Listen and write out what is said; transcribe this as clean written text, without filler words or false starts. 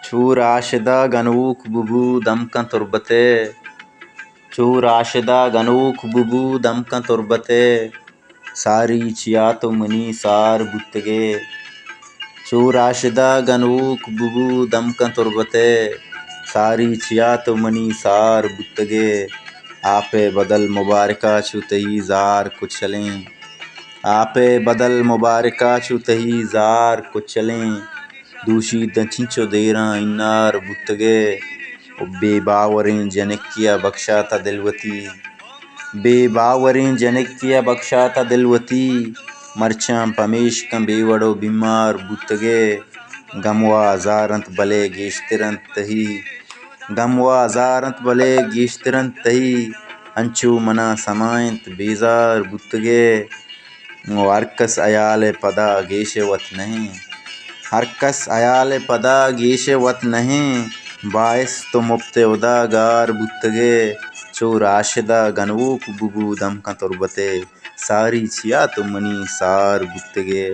چو راشدہ گنوک ببو دمکن تربتے چو راشدہ گنوک ببو دمکن تربتے ساری چیا تو منی سار بتگے چو راشدہ گنوک ببو دمکن تربتے ساری چیا تو منی سار بتگے آپ بدل مبارکہ چو تہی زار کچلیں آپ بدل مبارکہ چو تہی زار کچلیں دوشی دچنچو دیراں انار بتگے بے باوریں جنکیا بخشاتا دلوتی بے باوریں جنکیا بخشاتا دلوتی مرچاں پمیشکن بے وڑو بیمار بتگے گموا ہزارانت بلے گیشترنت تہی گموا ہزارانت بلے گیشترنت تہی انچو منہ سمائنت بیزار بتگے ہر کس عیال پدا گیش وط نہیں ہر کس عیال پدا گیش وط نہیں باعث تو مبتعدہ گار بتگے چو راشدہ گنوک ببو دمکن تربتے ساری چیا تو منی سار بتگے